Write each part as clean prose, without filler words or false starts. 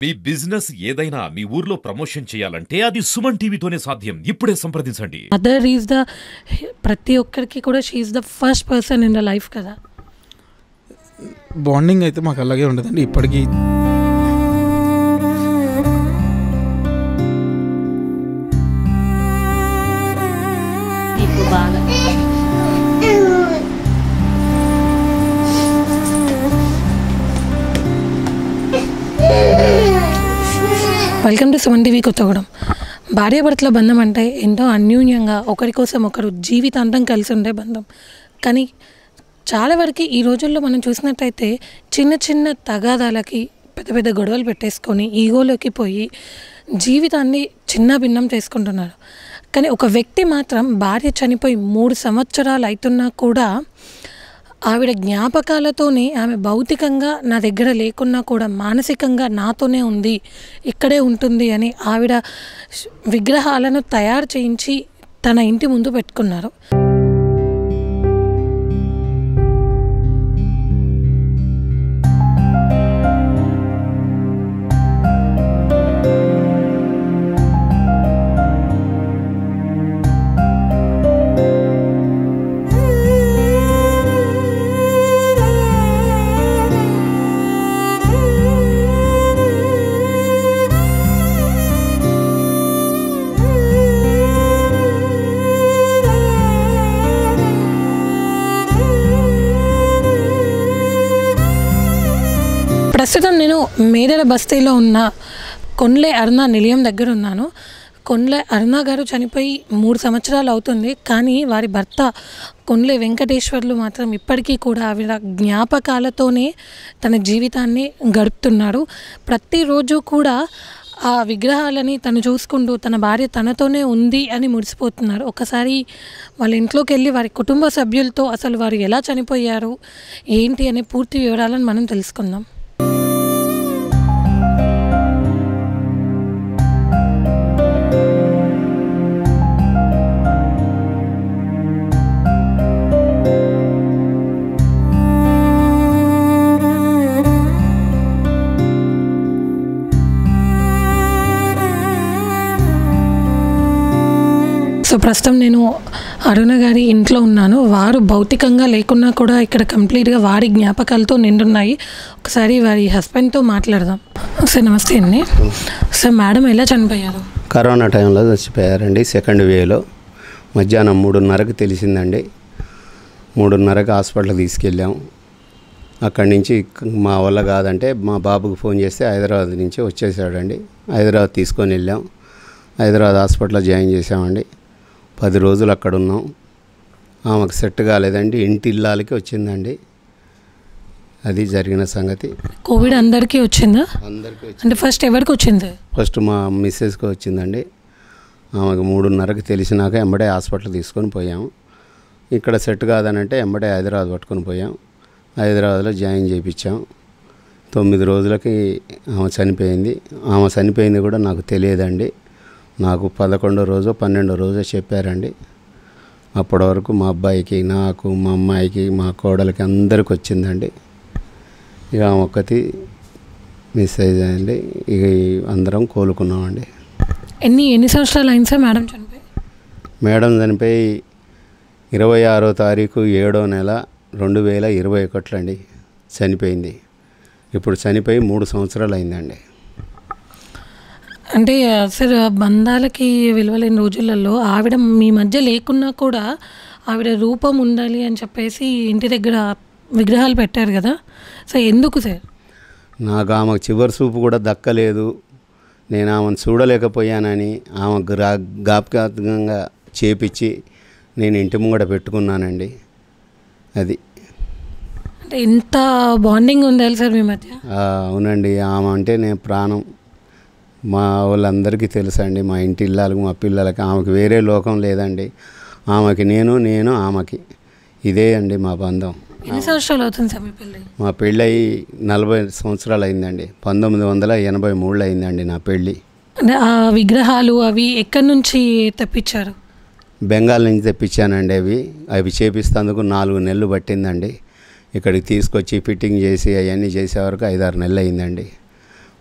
మీ business ఏదైనా మీ ఊర్లో promotion చేయాలంటే అది సుమన్ టీవీతోనే సాధ్యం. ఇప్పుడే సంప్రదించండి. మదర్ ఈజ్ ద ప్రతి ఒక్కరికి కూడా she is the first person in the life కదా. బాండింగ్ అయితే మాకు అలాగే ఉండదండి ఇప్పటికీ. Welcome to Suman TV Kothagudem. భార్యాభర్తల బంధం అంటే ఎంతో అన్యోన్యంగా ఒకరి కోసం ఒకరు జీవితాంతం కలిసి ఉండే బంధం. కానీ చాలా వరకు ఈ రోజుల్లో మనం చూసినట్టయితే చిన్న చిన్న తగాదాలకి పెద్ద పెద్ద గొడవలు పెట్టేసుకొని ఈగోలోకి పోయి జీవితాన్ని చిన్న భిన్నం చేసుకుంటున్నారు. కానీ ఒక వ్యక్తి మాత్రం భార్య చనిపోయి 3 సంవత్సరాలు అవుతున్నా కూడా ఆవిడ జ్ఞాపకాలతోనే ఆమె భౌతికంగా నా దగ్గర లేకున్నా కూడా మానసికంగా నాతోనే ఉంది, ఇక్కడే ఉంటుంది అని ఆవిడ విగ్రహాలను తయారు చేయించి తన ఇంటి ముందు పెట్టుకున్నారు. ప్రస్తుతం నేను మేదల బస్తీలో ఉన్న కొండ్లే అరుణ నిలయం దగ్గర ఉన్నాను. కొండ్లే అరుణ గారు చనిపోయి 3 సంవత్సరాలు అవుతుంది. కానీ వారి భర్త కొండ్లే వెంకటేశ్వర్లు మాత్రం ఇప్పటికీ కూడా ఆవిడ జ్ఞాపకాలతోనే తన జీవితాన్ని గడుపుతున్నాడు. ప్రతిరోజు కూడా ఆ విగ్రహాలని తను చూసుకుంటూ తన భార్య తనతోనే ఉంది అని మురిసిపోతున్నారు. ఒకసారి వాళ్ళ ఇంట్లోకి వెళ్ళి వారి కుటుంబ సభ్యులతో అసలు వారు ఎలా చనిపోయారు ఏంటి అనే పూర్తి వివరాలను మనం తెలుసుకుందాం. సో ప్రస్తుతం నేను అరుణ గారి ఇంట్లో ఉన్నాను. వారు భౌతికంగా లేకున్నా కూడా ఇక్కడ కంప్లీట్గా వారి జ్ఞాపకాలతో నిండున్నాయి. ఒకసారి వారి హస్బెండ్తో మాట్లాడదాం. సార్ నమస్తే అండి. సార్ మేడం ఎలా చనిపోయారు? కరోనా టైంలో చచ్చిపోయారండి. సెకండ్ వేలో మధ్యాహ్నం 3:30కి తెలిసిందండి. 3:30కి హాస్పిటల్కి తీసుకెళ్ళాము. అక్కడి నుంచి మా వల్ల కాదంటే మా బాబుకి ఫోన్ చేస్తే హైదరాబాద్ నుంచి వచ్చేసాడండి. హైదరాబాద్ తీసుకొని వెళ్ళాం. హైదరాబాద్ హాస్పిటల్లో జాయిన్ చేసామండి. 10 రోజులు అక్కడ ఉన్నాం. ఆమెకు సెట్ కాలేదండి, ఇంటి ఇల్లాలకి వచ్చిందండి. అది జరిగిన సంగతి. కోవిడ్ అందరికీ వచ్చిందా? అందరికీ వచ్చింది. అంటే ఫస్ట్ ఎవరికి వచ్చింది? ఫస్ట్ మా మిస్సెస్కి వచ్చిందండి. ఆమెకు 3:30కి తెలిసినాక ఎంబడే హాస్పిటల్ తీసుకొని పోయాము. ఇక్కడ సెట్ కాదనంటే ఎంబడే హైదరాబాద్ పట్టుకొని పోయాం. హైదరాబాద్లో జాయిన్ చేయించాం. 9 రోజులకి ఆమె చనిపోయింది. ఆమె చనిపోయింది కూడా నాకు తెలియదండి. నాకు 11వ రోజు 12వ రోజు చెప్పారండి. అప్పటి వరకు మా అబ్బాయికి, నాకు, మా అమ్మాయికి, మా కోడలికి అందరికి వచ్చిందండి. ఇక ఆమె ఒక్కటి మిస్ అయ్యిందండి. ఇక అందరం కోలుకున్నామండి. ఎన్ని సంవత్సరాలు అయింది సార్ మేడం చనిపోయి? మేడం చనిపోయి 26వ తారీఖు 7వ నెల 2021 అండి చనిపోయింది. ఇప్పుడు చనిపోయి 3 సంవత్సరాలు అయిందండి. అంటే సార్ బంధాలకి విలువలేని రోజులలో ఆవిడ మీ మధ్య లేకున్నా కూడా ఆవిడ రూపం ఉండాలి అని చెప్పేసి ఇంటి దగ్గర విగ్రహాలు పెట్టారు కదా. సో ఎందుకు సార్? నాకు ఆమెకు చివరి చూపు కూడా దక్కలేదు. నేను ఆమెను చూడలేకపోయానని ఆమె జ్ఞాపకంగా చేపించి నేను ఇంటి ముంగడ పెట్టుకున్నానండి. అది అంటే ఎంత బాండింగ్ ఉండాలి సార్ మీ మధ్య? అవునండి. ఆమె అంటే నేను ప్రాణం. మా వాళ్ళందరికీ తెలుసండి. మా ఇంటి ఇళ్ళకి, మా పిల్లలకి. ఆమెకు వేరే లోకం లేదండి. ఆమెకి నేను ఆమెకి ఇదే అండి మా బంధం. ఎన్ని సంవత్సరాలు అవుతుంది సార్ మీ పెళ్ళి? మా పెళ్ళి 40 సంవత్సరాలు అయిందండి. 1983లో అయిందండి నా పెళ్ళి. అంటే ఆ విగ్రహాలు అవి ఎక్కడి నుంచి తెప్పించారు? బెంగాల్ నుంచి తెప్పించానండి. అవి చేపిస్తేందుకు 4 నెలలు పట్టిందండి. ఇక్కడికి తీసుకొచ్చి ఫిట్టింగ్ చేసి అవన్నీ చేసే వరకు 5-6 నెలలు అయిందండి.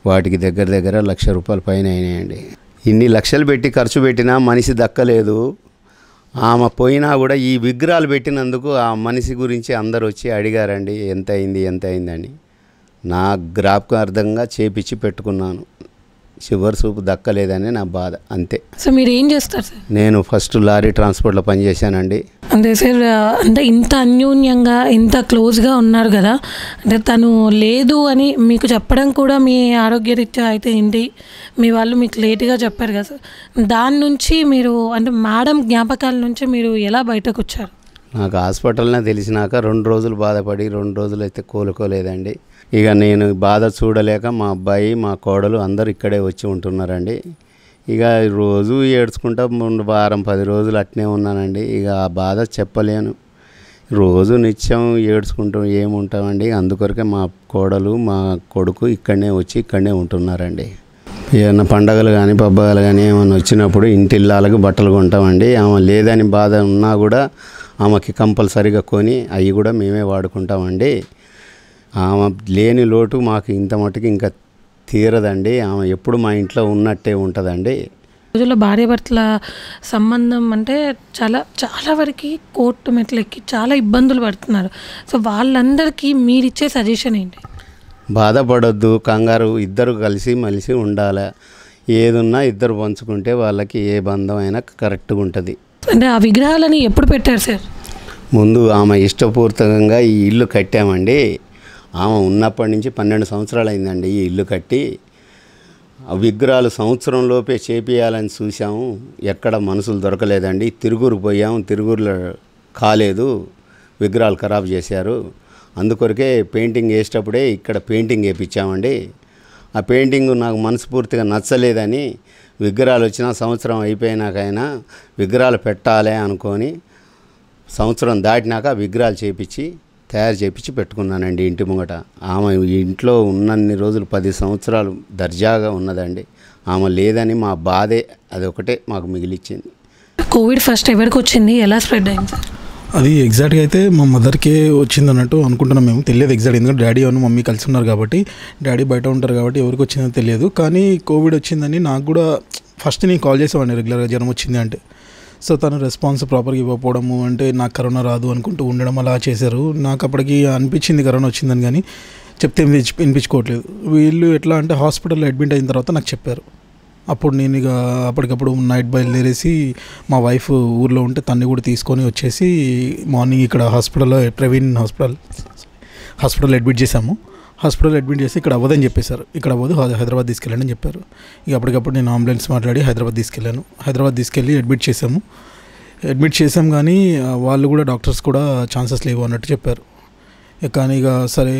వాటికి దగ్గర దగ్గర 1,00,000 రూపాయల పైన అయినాయండి. ఇన్ని లక్షలు పెట్టి ఖర్చు పెట్టినా మనిషి దక్కలేదు. ఆమె పోయినా కూడా ఈ విగ్రహాలు పెట్టినందుకు ఆ మనిషి గురించి అందరు వచ్చి అడిగారండి ఎంత అయిందని. నా జ్ఞాపకార్థంగా చేపించి పెట్టుకున్నాను. చివరి చూపు దక్కలేదని నా బాధ, అంతే. సో మీరు ఏం చేస్తారు సార్? నేను ఫస్ట్ లారీ ట్రాన్స్పోర్ట్లో పనిచేశానండి. అంటే సార్, అంటే ఇంత అన్యోన్యంగా ఇంత క్లోజ్గా ఉన్నారు కదా, అంటే తను లేదు అని మీకు చెప్పడం కూడా మీ ఆరోగ్యరీత్యా అయితే ఏంటి, మీ వాళ్ళు మీకు లేట్గా చెప్పారు కదా సార్, దాని నుంచి మీరు అంటే మేడం జ్ఞాపకాల నుంచి మీరు ఎలా బయటకు వచ్చారు? నాకు హాస్పిటల్నే తెలిసినాక 2 రోజులు బాధపడి 2 రోజులు అయితే కోలుకోలేదండి. ఇక నేను బాధ చూడలేక మా అబ్బాయి మా కోడలు అందరు ఇక్కడే వచ్చి ఉంటున్నారండి. ఇక రోజు ఏడ్చుకుంటా వారం 10 రోజులు అట్నే ఉన్నానండి. ఇక ఆ బాధ చెప్పలేను. రోజు నిత్యం ఏడ్చుకుంటూ ఏముంటామండి. అందుకొరకే మా కోడలు మా కొడుకు ఇక్కడనే ఉంటున్నారండి. ఏమన్నా పండగలు కానీ పబ్బగాలు కానీ ఏమన్నా వచ్చినప్పుడు ఇంటిల్లాలకు బట్టలు కొంటామండి. ఆమె లేదని బాధ ఉన్నా కూడా ఆమెకి కంపల్సరీగా కొని అవి కూడా మేమే వాడుకుంటామండి. ఆమె లేని లోటు మాకు ఇంత మటుకు ఇంకా తీరదండి. ఆమె ఎప్పుడు మా ఇంట్లో ఉన్నట్టే ఉంటుందండి. రోజుల్లో భార్యాభర్తల సంబంధం అంటే చాలా వరకు కోర్టు మెట్లెక్కి చాలా ఇబ్బందులు పడుతున్నారు. సో వాళ్ళందరికీ మీరిచ్చే సజెషన్ ఏంటి? బాధపడొద్దు, కంగారు, ఇద్దరు కలిసి మలిసి ఉండాలి. ఏదున్నా ఇద్దరు పంచుకుంటే వాళ్ళకి ఏ బంధం అయినా కరెక్ట్గా ఉంటుంది. అంటే ఆ విగ్రహాలని ఎప్పుడు పెట్టారు సార్? ముందు ఆమె ఇష్టపూర్వకంగా ఈ ఇల్లు కట్టామండి. ఆమె ఉన్నప్పటి నుంచి 12 సంవత్సరాలు అయిందండి ఈ ఇల్లు కట్టి. ఆ విగ్రహాలు సంవత్సరంలోపే చేపియాలని చూసాము. ఎక్కడ మనుషులు దొరకలేదండి. తిరుగురు పోయాము, తిరుగురులో కాలేదు, విగ్రహాలు ఖరాబ్ చేశారు. అందుకొరకే పెయింటింగ్ వేసేటప్పుడే ఇక్కడ పెయింటింగ్ వేయించామండి. ఆ పెయింటింగ్ నాకు మనస్ఫూర్తిగా నచ్చలేదని విగ్రహాలు వచ్చినా సంవత్సరం అయిపోయినాకైనా విగ్రహాలు పెట్టాలి అనుకొని సంవత్సరం దాటినాక విగ్రహాలు తయారు చేపించి పెట్టుకున్నానండి ఇంటి ముంగట. ఆమె ఇంట్లో ఉన్నన్ని రోజులు 10 సంవత్సరాలు దర్జాగా ఉన్నదండి. ఆమె లేదని మా బాధే అదొకటే మాకు మిగిలిచ్చింది. కోవిడ్ ఫస్ట్ ఎవరికి వచ్చింది, ఎలా స్ప్రెడ్ అయింది? అది ఎగ్జాక్ట్గా అయితే మా మదర్కే వచ్చింది అన్నట్టు అనుకుంటున్నాం మేము. తెలియదు ఎగ్జాక్ట్, ఎందుకంటే డాడీ అవును మమ్మీ కలిసి ఉన్నారు కాబట్టి, డాడీ బయట ఉంటారు కాబట్టి ఎవరికి వచ్చిందో తెలియదు. కానీ కోవిడ్ వచ్చిందని నాకు కూడా ఫస్ట్ నేను కాల్ చేసేవాడిని రెగ్యులర్గా జ్వరం వచ్చింది అంటే. సో తను రెస్పాన్స్ ప్రాపర్గా ఇవ్వకపోవడము, అంటే నాకు కరోనా రాదు అనుకుంటూ ఉండడం అలా చేశారు. నాకు అప్పటికి అనిపించింది కరోనా వచ్చిందని, కానీ చెప్తే వినిపించుకోవట్లేదు. వీళ్ళు ఎట్లా అంటే హాస్పిటల్లో అడ్మిట్ అయిన తర్వాత నాకు చెప్పారు. అప్పుడు నేను ఇక అప్పటికప్పుడు నైట్ బయలుదేరేసి మా వైఫ్ ఊర్లో ఉంటే తన్ని కూడా తీసుకొని వచ్చేసి మార్నింగ్ ఇక్కడ హాస్పిటల్లో ప్రవీణ్ హాస్పిటల్లో అడ్మిట్ చేశాము. హాస్పిటల్ అడ్మిట్ చేసి ఇక్కడ అవ్వదని చెప్పేశారు. ఇక్కడ అవ్వదు, హైదరాబాద్ తీసుకెళ్ళండి అని చెప్పారు. ఇక అప్పటికప్పుడు నేను అంబులెన్స్ మాట్లాడి హైదరాబాద్ తీసుకెళ్ళాను. హైదరాబాద్ తీసుకెళ్ళి అడ్మిట్ చేసాం. కానీ వాళ్ళు కూడా డాక్టర్స్ కూడా ఛాన్సెస్ లేవు అన్నట్టు చెప్పారు. కానీ ఇక సరే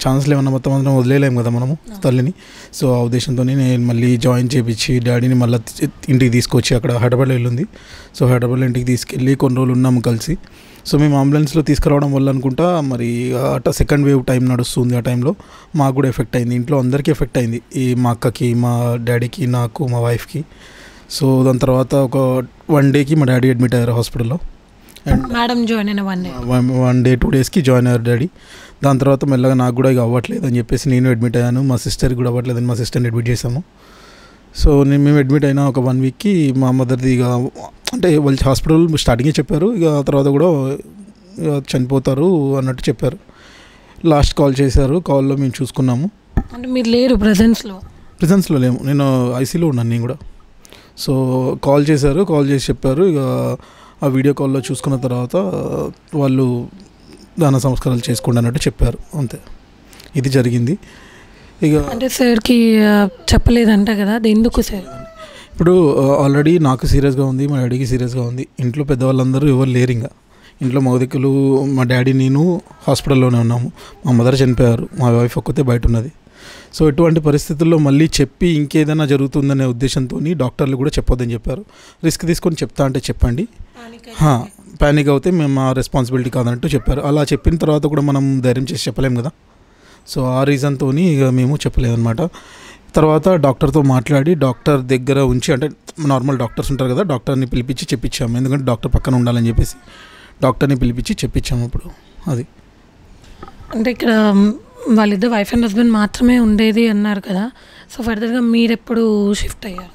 ఛాన్స్ లేవన్న మొత్తం వదిలేలేము కదా మనము తల్లిని. సో ఆ ఉద్దేశంతో నేను మళ్ళీ జాయిన్ చేయించి డాడీని మళ్ళీ ఇంటికి తీసుకొచ్చి, అక్కడ హైదరాబాద్లో ఇల్లుంది, సో హైదరాబాద్లో ఇంటికి తీసుకెళ్ళి కొన్ని రోజులు ఉన్నాము కలిసి. సో మేము అంబులెన్స్లో తీసుకురావడం వల్ల అనుకుంటా మరి అట్లా సెకండ్ వేవ్ టైం నడుస్తుంది. ఆ టైంలో మాకు కూడా ఎఫెక్ట్ అయింది, ఇంట్లో అందరికీ ఎఫెక్ట్ అయింది, ఈ మా అక్కకి, మా డాడీకి, నాకు, మా వైఫ్కి. సో దాని తర్వాత ఒక 1 డేకి మా డాడీ అడ్మిట్ అయ్యారు హాస్పిటల్లో. అండ్ మేడం జాయిన్ అయిన 1 డే 2 డేస్కి జాయిన్ అయ్యారు డాడీ. దాని తర్వాత మెల్లగా నాకు కూడా ఇక అవ్వట్లేదు అని చెప్పేసి నేను అడ్మిట్ అయ్యాను. మా సిస్టర్కి కూడా అవ్వట్లేదని మా సిస్టర్ని అడ్మిట్ చేసాము. సో మేము అడ్మిట్ అయినా ఒక 1 వీక్కి మా మదర్ది ఇక అంటే వాళ్ళు హాస్పిటల్ స్టార్టింగే చెప్పారు, ఇక తర్వాత కూడా చనిపోతారు అన్నట్టు చెప్పారు. లాస్ట్ కాల్ చేశారు, కాల్లో మేము చూసుకున్నాము. అంటే మీరు లేరు ప్రెజెన్స్లో లేము, నేను ఐసీలో ఉన్నాను నేను కూడా. సో కాల్ చేశారు, కాల్ చేసి చెప్పారు. ఇక ఆ వీడియో కాల్లో చూసుకున్న తర్వాత వాళ్ళు దాన సంస్కారాలు చేసుకోండి అన్నట్టు చెప్పారు, అంతే. ఇది జరిగింది. ఇక అంటే సార్కి చెప్పలేదంట కదా, అది ఎందుకు సార్? ఇప్పుడు ఆల్రెడీ నాకు సీరియస్గా ఉంది, మా డాడీకి సీరియస్గా ఉంది. ఇంట్లో పెద్దవాళ్ళందరూ ఎవరు లేరు, ఇంకా ఇంట్లో మగదిక్కులు మా డాడీ నేను హాస్పిటల్లోనే ఉన్నాము. మా మదర్ చనిపోయారు, మా వైఫ్ ఒక్కతే బయట ఉన్నది. సో ఇటువంటి పరిస్థితుల్లో మళ్ళీ చెప్పి ఇంకేదైనా జరుగుతుందనే ఉద్దేశంతో డాక్టర్లు కూడా చెప్పొద్దని చెప్పారు. రిస్క్ తీసుకొని చెప్తా అంటే చెప్పండి, ప్యానిక్ అవుతే మేము మా రెస్పాన్సిబిలిటీ కాదన్నట్టు చెప్పారు. అలా చెప్పిన తర్వాత కూడా మనం ధైర్యం చేసి చెప్పలేము కదా. సో ఆ రీజన్తో ఇక మేము చెప్పలేదన్నమాట. తర్వాత డాక్టర్తో మాట్లాడి డాక్టర్ దగ్గర ఉంచి, అంటే నార్మల్ డాక్టర్స్ ఉంటారు కదా, డాక్టర్ని పిలిపించి చెప్పించాము. ఎందుకంటే డాక్టర్ పక్కన ఉండాలని చెప్పేసి డాక్టర్ని పిలిపించి చెప్పించాము. అప్పుడు అది అంటే ఇక్కడ వాళ్ళిద్దరు వైఫ్ అండ్ హస్బెండ్ మాత్రమే ఉండేది అన్నారు కదా, సో ఫర్దర్గా మీరు ఎప్పుడు షిఫ్ట్ అయ్యారు?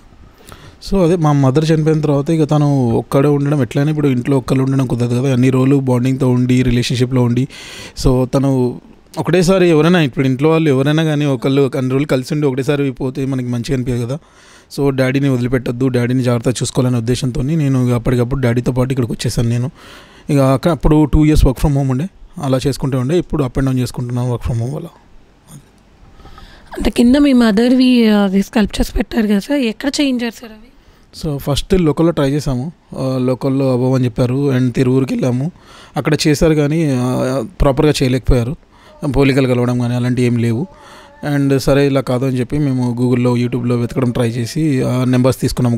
సో అదే మా మదర్ చనిపోయిన తర్వాత ఇక తను ఒక్కడే ఉండడం ఎట్లయినా ఇప్పుడు ఇంట్లో ఒక్కరు ఉండడం కుదరదు కదా, అన్ని రోజులు బాండింగ్తో ఉండి రిలేషన్షిప్లో ఉండి, సో తను ఒకటేసారి ఎవరైనా ఇప్పుడు ఇంట్లో వాళ్ళు ఎవరైనా కానీ ఒకళ్ళు అన్ని రోజులు కలిసి ఉండి ఒకటేసారి పోతే మనకి మంచిగా అనిపించదు కదా. సో డాడీని వదిలిపెట్టద్దు, డాడీని జాగ్రత్తగా చూసుకోవాలనే ఉద్దేశంతో నేను అప్పటికప్పుడు డాడీతో పాటు ఇక్కడికి వచ్చేసాను. నేను ఇక అప్పుడు 2 years వర్క్ ఫ్రమ్ హోమ్ ఉండే, అలా చేసుకుంటూ ఉండే. ఇప్పుడు అప్ అండ్ డౌన్ చేసుకుంటున్నాను వర్క్ ఫ్రమ్ హోమ్ వల్ల. అంటే కింద మీ మదర్వి స్కల్ప్చర్స్ పెట్టారు కదా సార్, ఎక్కడ చేయించారు సార్ అవి? సో ఫస్ట్ లోకల్లో ట్రై చేసాము, లోకల్లో అవ్వని చెప్పారు. అండ్ తిరువురికి వెళ్ళాము, అక్కడ చేశారు కానీ ప్రాపర్గా చేయలేకపోయారు, పోలికలు కలవడం కానీ అలాంటివి ఏం లేవు. అండ్ సరే ఇలా కాదు అని చెప్పి మేము గూగుల్లో యూట్యూబ్లో వెతకడం ట్రై చేసి నెంబర్స్ తీసుకున్నాము.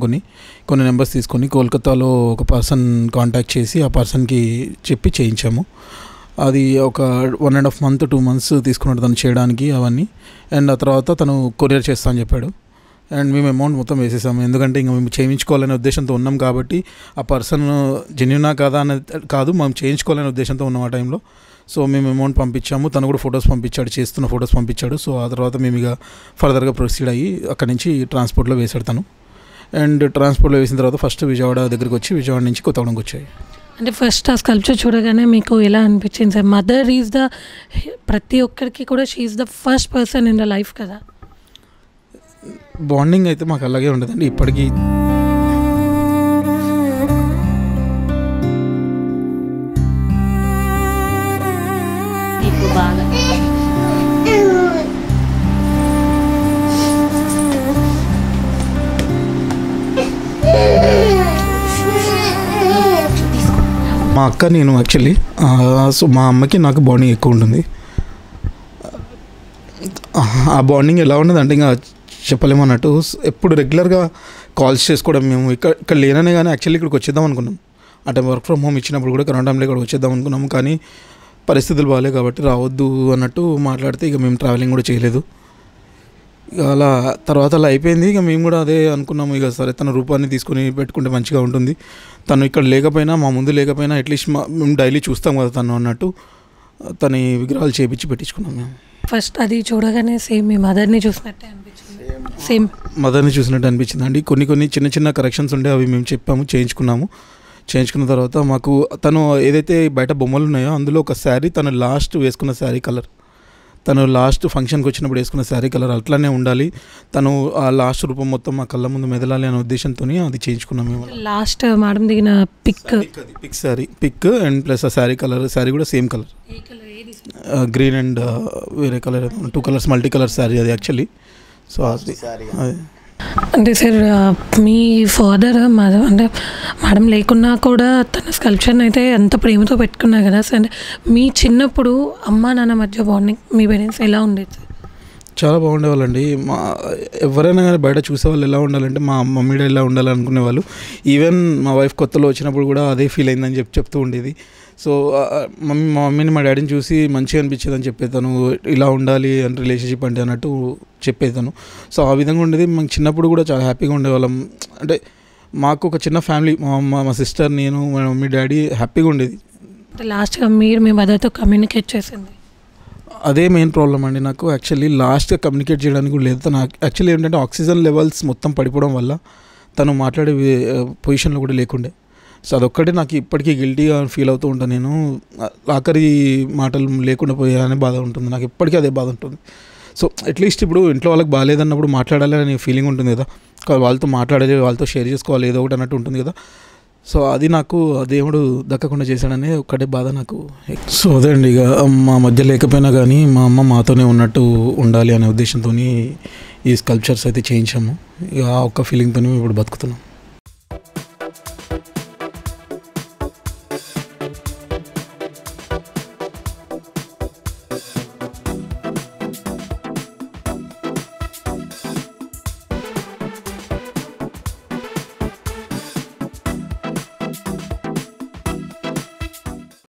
కొన్ని నెంబర్స్ తీసుకొని కోల్కతాలో ఒక పర్సన్ కాంటాక్ట్ చేసి ఆ పర్సన్కి చెప్పి చేయించాము. అది ఒక 1.5 months 2 months తీసుకున్నాడు తను చేయడానికి అవన్నీ. అండ్ ఆ తర్వాత తను కొరియర్ చేస్తా అని చెప్పాడు. అండ్ మేము అమౌంట్ మొత్తం వేసేసాము, ఎందుకంటే ఇంకా మేము చేయించుకోవాలనే ఉద్దేశంతో ఉన్నాం కాబట్టి ఆ పర్సన్ జెన్యునా కాదా అనేది కాదు, మేము చేయించుకోవాలనే ఉద్దేశంతో ఉన్నాం ఆ టైంలో. సో మేము అమౌంట్ పంపించాము, తను కూడా ఫొటోస్ పంపించాడు, చేస్తున్న ఫొటోస్ పంపించాడు. సో ఆ తర్వాత మేము ఇక ఫర్దర్గా ప్రొసీడ్ అయ్యి అక్కడి నుంచి ట్రాన్స్పోర్ట్లో వేసాడు తను. అండ్ ట్రాన్స్పోర్ట్లో వేసిన తర్వాత ఫస్ట్ విజయవాడ దగ్గరికి వచ్చి విజయవాడ నుంచి కొత్తగూడెంకి వచ్చాయి. అంటే ఫస్ట్ ఆ స్కల్ప్చర్ చూడగానే మీకు ఎలా అనిపించింది సార్? మదర్ ఈజ్ ద, ప్రతి ఒక్కరికి కూడా she is the first person in the life కదా. బాండింగ్ అయితే మాకు అలాగే ఉండదండి ఇప్పటికీ. మా అక్క నేను యాక్చువల్లీ సో మా అమ్మకి నాకు బాండింగ్ ఎక్కువ ఉంటుంది. ఆ బాండింగ్ ఎలా ఉన్నదంటే ఇంకా చెప్పలేమన్నట్టు. ఎప్పుడు రెగ్యులర్గా కాల్స్ చేసుకోవడం, మేము ఇక్కడ లేననే కానీ యాక్చువల్లీ ఇక్కడికి వచ్చేద్దాం అనుకున్నాం. అంటే వర్క్ ఫ్రమ్ హోమ్ ఇచ్చినప్పుడు కూడా కరోనా టైంలో ఇక్కడ వచ్చేద్దాం అనుకున్నాము, కానీ పరిస్థితులు బాగాలేదు కాబట్టి రావద్దు అన్నట్టు మాట్లాడితే ఇక మేము ట్రావెలింగ్ కూడా చేయలేదు. ఇక అలా తర్వాత అలా అయిపోయింది. ఇక మేము కూడా అదే అనుకున్నాము, ఇక సరే తన రూపాన్ని తీసుకొని పెట్టుకుంటే మంచిగా ఉంటుంది, తను ఇక్కడ లేకపోయినా మా ముందు లేకపోయినా అట్లీస్ట్ మేము డైలీ చూస్తాం కదా తను అన్నట్టు తన విగ్రహాలు చేపించి పెట్టించుకున్నాం మేము. ఫస్ట్ అది చూడగానే సేమ్ మీ మదర్ని చూసినట్టే అనిపించింది. సేమ్ మదర్ని చూసినట్టు అనిపించింది అండి. కొన్ని చిన్న చిన్న కరెక్షన్స్ ఉండే అవి మేము చెప్పాము, చేయించుకున్న తర్వాత మాకు తను ఏదైతే బయట బొమ్మలు ఉన్నాయో అందులో ఒక శారీ, తను లాస్ట్ వేసుకున్న శారీ కలర్, తను లాస్ట్ ఫంక్షన్కి వచ్చినప్పుడు వేసుకున్న శారీ కలర్ అట్లానే ఉండాలి, తను ఆ లాస్ట్ రూపం మొత్తం మా కళ్ళ ముందు మెదలాలి అనే ఉద్దేశంతో అది చేయించుకున్నాం మేము. లాస్ట్ మేడం దిగిన పిక్ అండ్ ప్లస్ ఆ శారీ కలర్, శారీ కూడా సేమ్ కలర్, గ్రీన్ అండ్ వేరే colour, 2 colors multi colour sari అది యాక్చువల్లీ. సో అది అంటే సార్ మీ ఫాదర్ అంటే మేడం లేకున్నా కూడా తన స్కల్ప్చర్ని అయితే ఎంత ప్రేమతో పెట్టుకున్నారు కదా సార్. అంటే మీ చిన్నప్పుడు అమ్మ నాన్న మధ్య బాండింగ్ మీ పేరెంట్స్ ఎలా ఉండేది సార్? చాలా బాగుండేవాళ్ళండి. ఎవరైనా కానీ బయట చూసేవాళ్ళు ఎలా ఉండాలంటే మా మమ్మీ డాడీ ఎలా ఉండాలనుకునేవాళ్ళు. ఈవెన్ మా వైఫ్ కొత్తలో వచ్చినప్పుడు కూడా అదే ఫీల్ అయిందని చెప్తూ ఉండేది. సో మా మమ్మీని మా డాడీని చూసి మంచిగా అనిపించేది అని చెప్పేతాను, ఇలా ఉండాలి అని రిలేషన్షిప్ అంటే అన్నట్టు చెప్పేతాను. సో ఆ విధంగా ఉండేది. మాకు చిన్నప్పుడు కూడా చాలా హ్యాపీగా ఉండేవాళ్ళం. అంటే మాకు ఒక చిన్న ఫ్యామిలీ, మా అమ్మ, మా సిస్టర్, నేను, మా మమ్మీ, డాడీ హ్యాపీగా ఉండేది. లాస్ట్గా మీరు మీ మదర్తో కమ్యూనికేట్ చేసింది అదే మెయిన్ ప్రాబ్లం అండి నాకు. యాక్చువల్లీ లాస్ట్గా కమ్యూనికేట్ చేయడానికి కూడా లేదు. తను యాక్చువల్లీ ఏంటంటే ఆక్సిజన్ లెవెల్స్ మొత్తం పడిపోవడం వల్ల తను మాట్లాడే పొజిషన్లో కూడా లేకుండే. సో అదొక్కటే నాకు ఇప్పటికీ గిల్టీగా ఫీల్ అవుతూ ఉంటాను. నేను ఆఖరి మాటలు లేకుండా పోయానే బాధ ఉంటుంది నాకు, ఇప్పటికీ అదే బాధ ఉంటుంది. సో అట్లీస్ట్ ఇప్పుడు ఇంట్లో వాళ్ళకి బాగాలేదన్నప్పుడు మాట్లాడాలి అనే ఫీలింగ్ ఉంటుంది కదా, వాళ్ళతో మాట్లాడాలి, వాళ్ళతో షేర్ చేసుకోవాలి ఏదో ఒకటి అన్నట్టు ఉంటుంది కదా. సో అది నాకు దేవుడు దక్కకుండా చేశాడనే ఒక్కటే బాధ నాకు. సో అదే అండి, ఇక మా మధ్య లేకపోయినా కానీ మా అమ్మ మాతోనే ఉన్నట్టు ఉండాలి అనే ఉద్దేశంతో ఈ స్కల్ప్చర్స్ అయితే చేయించాము. ఇక ఆ ఒక్క ఫీలింగ్తో ఇప్పుడు బతుకుతున్నాం.